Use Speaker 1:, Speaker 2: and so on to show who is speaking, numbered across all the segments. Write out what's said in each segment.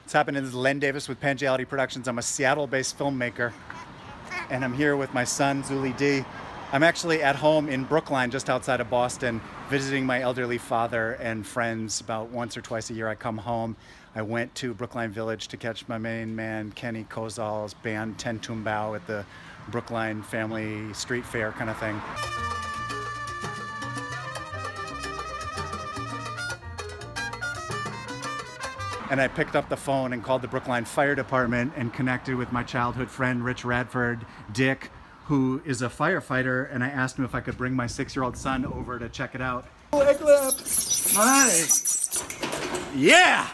Speaker 1: What's happening? This is Len Davis with Pangelity Productions. I'm a Seattle-based filmmaker, and I'm here with my son, Zuli D. I'm actually at home in Brookline, just outside of Boston, visiting my elderly father and friends. About once or twice a year I come home. I went to Brookline Village to catch my main man, Kenny Kozal's band Ten Tumbao at the Brookline Family Street Fair kind of thing. And I picked up the phone and called the Brookline Fire Department and connected with my childhood friend, Rich Radford, Dick, who is a firefighter, and I asked him if I could bring my 6-year-old son over to check it out. Hi. Yeah!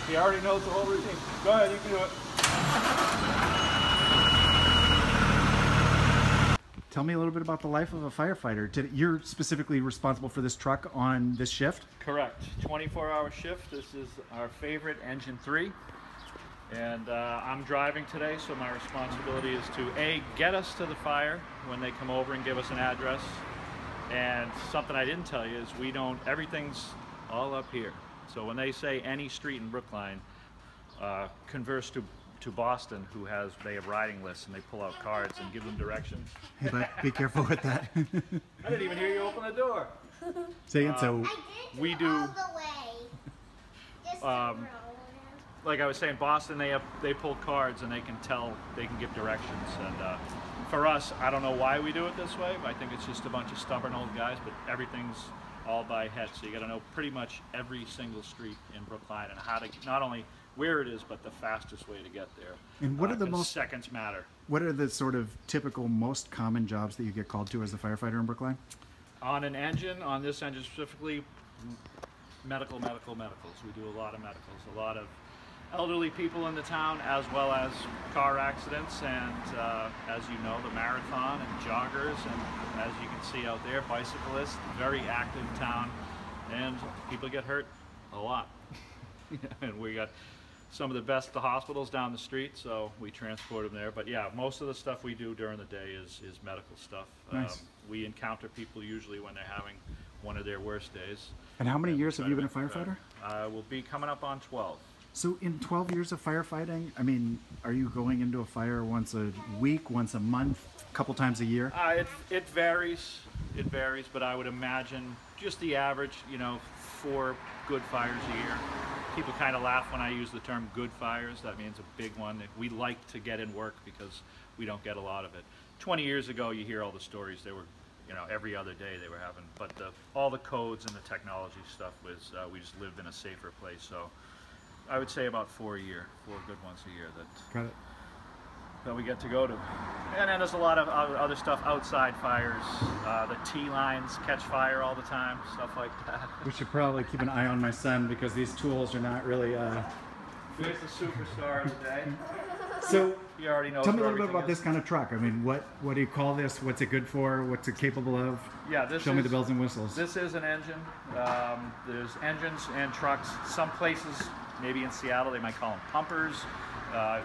Speaker 2: He already knows the whole routine. Go ahead, you can do it.
Speaker 1: Tell me a little bit about the life of a firefighter. You're specifically responsible for this truck on this shift?
Speaker 2: Correct. 24-hour shift. This is our favorite engine 3. And I'm driving today, so my responsibility is to A, get us to the fire when they come over and give us an address. And something I didn't tell you is everything's all up here. So when they say any street in Brookline, converse to Boston, they have riding lists and they pull out cards and give them directions.
Speaker 1: Hey, but be careful with that.
Speaker 2: I didn't even hear you open the door.
Speaker 1: Say it. So
Speaker 2: we do. Like I was saying, Boston, they pull cards and they can give directions. And for us, I don't know why we do it this way, but I think it's just a bunch of stubborn old guys. But everything's all by head, so you got to know pretty much every single street in Brookline and how to not only where it is, but the fastest way to get there.
Speaker 1: And what are the most
Speaker 2: seconds matter?
Speaker 1: What are the sort of typical, most common jobs that you get called to as a firefighter in Brookline?
Speaker 2: On an engine, on this engine specifically, medicals. We do a lot of medicals, a lot of elderly people in the town, as well as car accidents, and as you know, the marathon and joggers, and as you can see out there, bicyclists. Very active town, and people get hurt a lot. And we got some of the best hospitals down the street, so we transport them there. But yeah, most of the stuff we do during the day is medical stuff.
Speaker 1: Nice.
Speaker 2: We encounter people usually when they're having one of their worst days.
Speaker 1: And how many years have you been a firefighter?
Speaker 2: We'll be coming up on 12.
Speaker 1: So in 12 years of firefighting, I mean, are you going into a fire once a week, once a month, a couple times a year?
Speaker 2: It varies. It varies, but I would imagine just the average, 4 good fires a year. People kind of laugh when I use the term good fires. That means a big one. We like to get in work because we don't get a lot of it. 20 years ago, you hear all the stories. They were, every other day they were having. But all the codes and the technology stuff was, we just lived in a safer place. So I would say about 4 a year, 4 good ones a year that we get to go to. And then there's a lot of other stuff outside fires. The T-lines catch fire all the time, stuff like that.
Speaker 1: We should probably keep an eye on my son because these tools are not really...
Speaker 2: Here's the superstar of the day.
Speaker 1: So,
Speaker 2: you already know.
Speaker 1: Tell me a little bit about this kind of truck. I mean, what do you call this? What's it good for? What's it capable of?
Speaker 2: Yeah,
Speaker 1: Show me the bells and whistles.
Speaker 2: This is an engine. There's engines and trucks. Some places, maybe in Seattle, they might call them pumpers.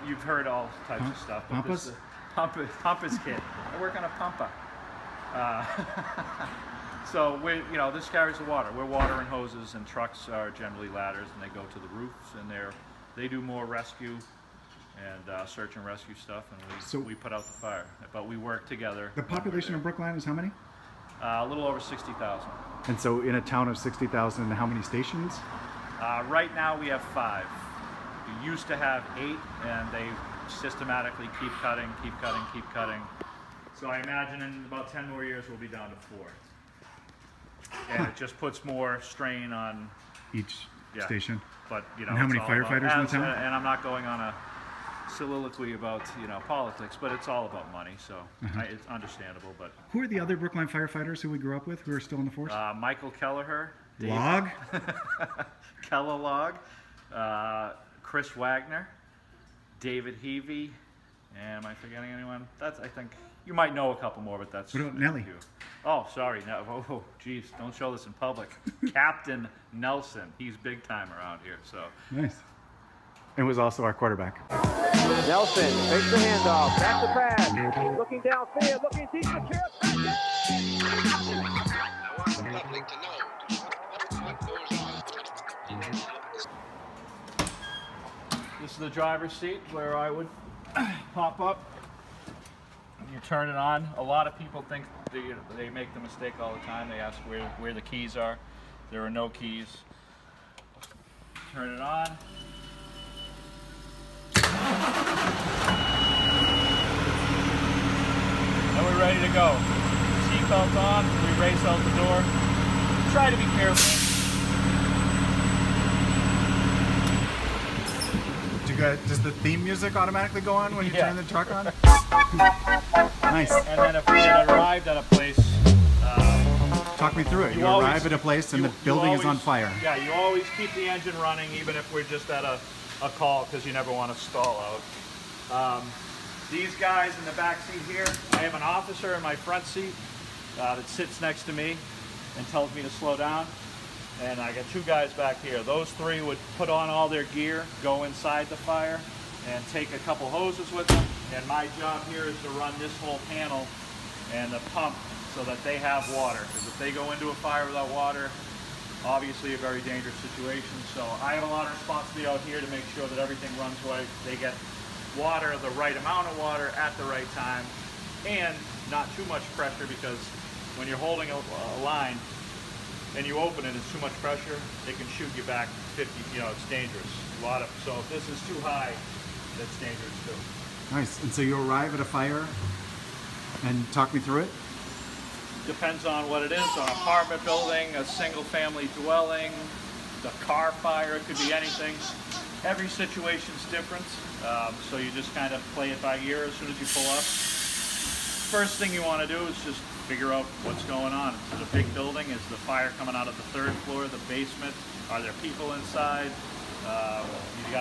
Speaker 2: You've heard all types of stuff.
Speaker 1: Pumpas?
Speaker 2: Pumpas kit. I work on a pumpa. So this carries the water. We're water and hoses, and trucks are generally ladders, and they go to the roofs, and they do more rescue and search and rescue stuff, and we put out the fire. But we work together.
Speaker 1: The population of Brookline is how many?
Speaker 2: A little over 60,000.
Speaker 1: And so in a town of 60,000, how many stations?
Speaker 2: Right now we have 5. We used to have 8, and they systematically keep cutting. So I imagine in about 10 more years we'll be down to 4. And it just puts more strain on
Speaker 1: each station.
Speaker 2: But
Speaker 1: and how many firefighters in the town?
Speaker 2: And I'm not going on a soliloquy about politics, but it's all about money, so it's understandable. But
Speaker 1: who are the other Brookline firefighters who we grew up with who are still in the force?
Speaker 2: Michael Kelleher,
Speaker 1: Log,
Speaker 2: Kellogg, Chris Wagner, David Heavey, and am I forgetting anyone? I think you might know a couple more, but that's
Speaker 1: what about Nelly?
Speaker 2: Oh, sorry. No, oh, geez, don't show this in public. Captain Nelson, he's big time around here. So
Speaker 1: nice. And was also our quarterback.
Speaker 3: Nelson takes the handoff, back to pass, looking downfield, looking deep, secure,
Speaker 4: Lovely to know what goes on
Speaker 2: is the driver's seat where I would pop up. You turn it on. A lot of people think they make the mistake all the time. They ask where the keys are. There are no keys. Turn it on. And we're ready to go. Seatbelt on. We race out the door. Try to be careful.
Speaker 1: Does the theme music automatically go on when you turn the truck on? Nice.
Speaker 2: And then if we had arrived at a place,
Speaker 1: talk me through it. You arrive at a place and the building is on fire.
Speaker 2: Yeah, you always keep the engine running even if we're just at a call, because you never want to stall out. These guys in the back seat here, I have an officer in my front seat that sits next to me and tells me to slow down. And I got two guys back here. Those three would put on all their gear, go inside the fire, and take a couple hoses with them. And my job here is to run this whole panel and the pump so that they have water. Because if they go into a fire without water, obviously a very dangerous situation. So I have a lot of responsibility out here to make sure that everything runs right. They get water, the right amount of water at the right time, and not too much pressure, because when you're holding a line, and you open it, it's too much pressure, it can shoot you back 50, it's dangerous. So if this is too high, that's dangerous too.
Speaker 1: Nice. And so you arrive at a fire and talk me through it?
Speaker 2: Depends on what it is, an apartment building, a single family dwelling, the car fire, it could be anything. Every situation's different, so you just kind of play it by ear as soon as you pull up. First thing you want to do is just figure out what's going on. Is it a big building? Is the fire coming out of the third floor, the basement? Are there people inside? You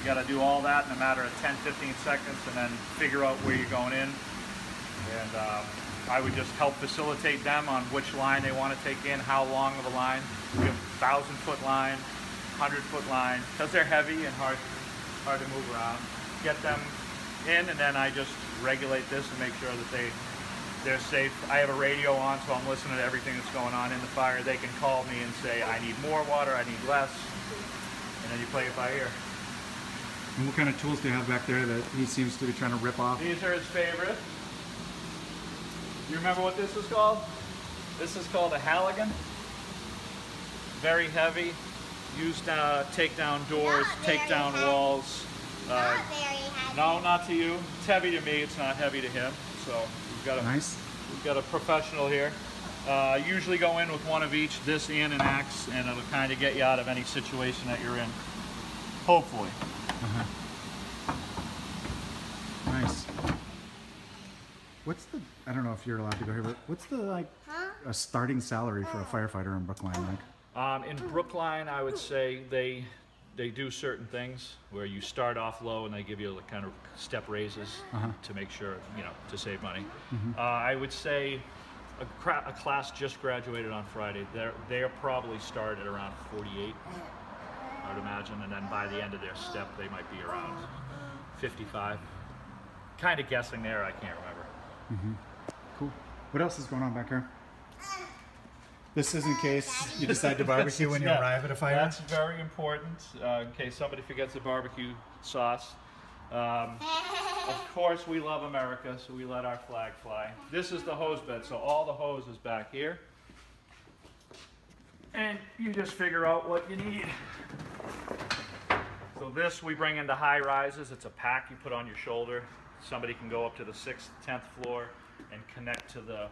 Speaker 2: gotta do all that in a matter of 10-15 seconds, and then figure out where you're going in. And I would just help facilitate them on which line they want to take in, how long of a line. We have 1,000-foot line, 100-foot line, because they're heavy and hard to move around. Get them in, and then I just regulate this and make sure that they're safe. I have a radio on, so I'm listening to everything that's going on in the fire. They can call me and say, I need more water, I need less, and then you play it by ear.
Speaker 1: And what kind of tools do you have back there that he seems to be trying to rip off?
Speaker 2: These are his favorite. You remember what this is called? This is called a Halligan. Very heavy. Used to take down doors, take down walls.
Speaker 4: Not very heavy.
Speaker 2: No, not to you. It's heavy to me, it's not heavy to him. So we've got a professional here. Usually go in with one of each, this and an axe, and it'll kind of get you out of any situation that you're in. Hopefully.
Speaker 1: Nice. What's the, I don't know if you're allowed to go here, but what's the a starting salary for a firefighter in Brookline like?
Speaker 2: In Brookline, I would say they do certain things where you start off low and they give you kind of step raises to make sure, to save money. I would say a class just graduated on Friday. They're probably start at around 48, I would imagine, and then by the end of their step, they might be around 55. Kind of guessing there, I can't remember.
Speaker 1: Cool. What else is going on back here? This is in case you decide to barbecue when you arrive at a fire?
Speaker 2: That's very important, in case somebody forgets the barbecue sauce. Of course, we love America, so we let our flag fly. This is the hose bed, so all the hose is back here. And you just figure out what you need. So this we bring into high rises. It's a pack you put on your shoulder. Somebody can go up to the 6th, 10th floor and connect to the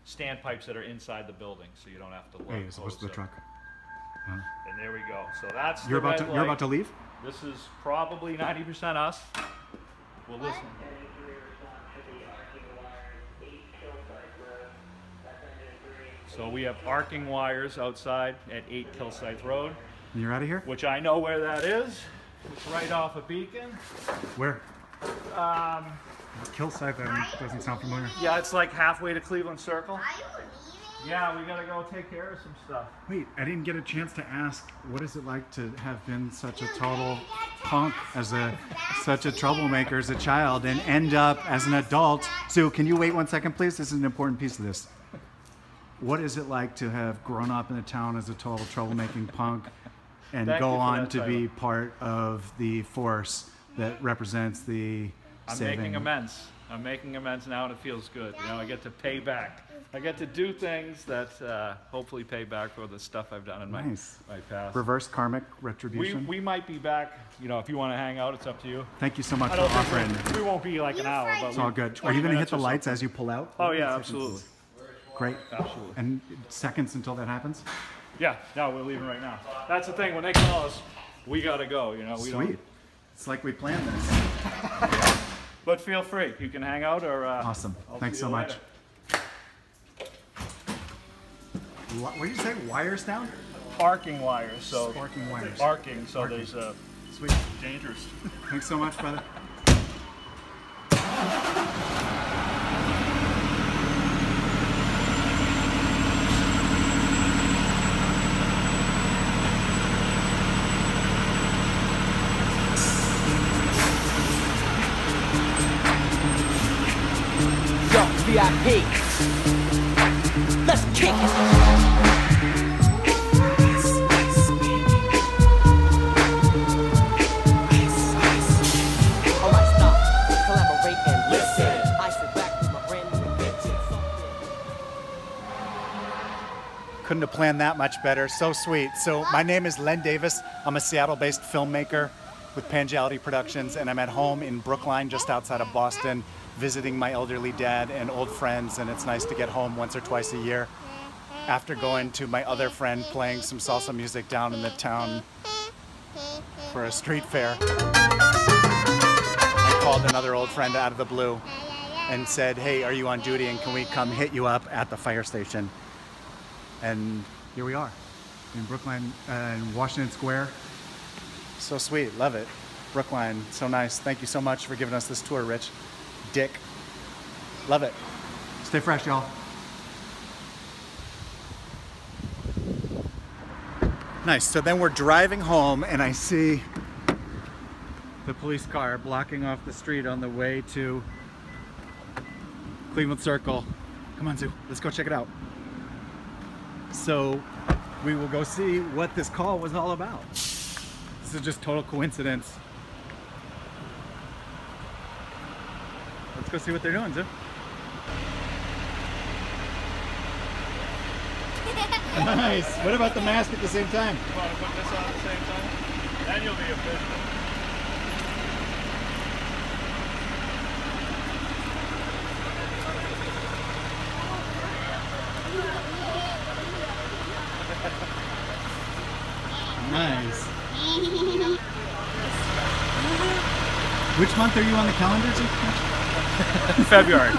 Speaker 2: standpipes that are inside the building, so you don't have to look.
Speaker 1: Hey, as opposed to the truck.
Speaker 2: And there we go. So that's
Speaker 1: you're about to leave?
Speaker 2: This is probably 90% us. Well, listen. So we have arcing wires outside at 8 Kilsyth Road.
Speaker 1: And you're out of here?
Speaker 2: Which I know where that is. It's right off of Beacon.
Speaker 1: Where? Kilsyth doesn't sound familiar.
Speaker 2: Yeah, it's like halfway to Cleveland Circle.
Speaker 4: Are you leaving?
Speaker 2: Yeah, we gotta go take care of some stuff.
Speaker 1: Wait, I didn't get a chance to ask, what is it like to have been such a total punk such a troublemaker as a child and end up as an adult? Sue, can you wait 1 second, please? This is an important piece of this. What is it like to have grown up in the town as a total troublemaking punk and go on to be part of the force that represents the
Speaker 2: I'm
Speaker 1: saving.
Speaker 2: making amends. I'm making amends now, and it feels good. You know, I get to pay back. I get to do things that hopefully pay back for the stuff I've done in my past.
Speaker 1: Reverse karmic retribution.
Speaker 2: We might be back. You know, if you want to hang out, it's up to you.
Speaker 1: Thank you so much
Speaker 2: I
Speaker 1: for
Speaker 2: don't
Speaker 1: offering.
Speaker 2: think we won't be like an hour, but
Speaker 1: It's all good. Are you going to hit the lights as you pull out?
Speaker 2: Oh yeah, absolutely.
Speaker 1: Great.
Speaker 2: Absolutely.
Speaker 1: And seconds until that happens?
Speaker 2: Yeah, no, we're leaving right now. That's the thing. When they call us, we gotta go. You know, we
Speaker 1: Sweet.
Speaker 2: don't.
Speaker 1: It's like we planned this.
Speaker 2: But feel free. You can hang out or.
Speaker 1: Awesome.
Speaker 2: I'll
Speaker 1: Thanks
Speaker 2: see
Speaker 1: so
Speaker 2: you
Speaker 1: much.
Speaker 2: later.
Speaker 1: What did you say? Wires down?
Speaker 2: Arcing wires. So.
Speaker 1: Sparking wires.
Speaker 2: Arcing. So
Speaker 1: Arcing.
Speaker 2: there's
Speaker 1: Sweet.
Speaker 2: dangerous.
Speaker 1: Thanks so much, brother.
Speaker 5: Yo, VIP. Let's kick it. Alright, stop. Collaborate and listen. I sit back with my brand new invention.
Speaker 1: Couldn't have planned that much better. So sweet. So my name is Len Davis. I'm a Seattle-based filmmaker with Pangality Productions, and I'm at home in Brookline, just outside of Boston, visiting my elderly dad and old friends, and it's nice to get home once or twice a year after going to my other friend playing some salsa music down in the town for a street fair. I called another old friend out of the blue and said, hey, are you on duty and can we come hit you up at the fire station? And here we are in Brookline, in Washington Square. So sweet, love it. Brookline, so nice. Thank you so much for giving us this tour, Rich. Dick. Love it. Stay fresh, y'all. Nice. So then we're driving home and I see the police car blocking off the street on the way to Cleveland Circle. Come on, Zoo. Let's go check it out. So we will go see what this call was all about. This is just total coincidence. Let's go see what they're doing, Zoo. Nice. What about the mask at the same time?
Speaker 2: You want to put this on at the same time? Then you'll be official.
Speaker 1: Nice. Which month are you on the calendar, Zoo?
Speaker 2: February.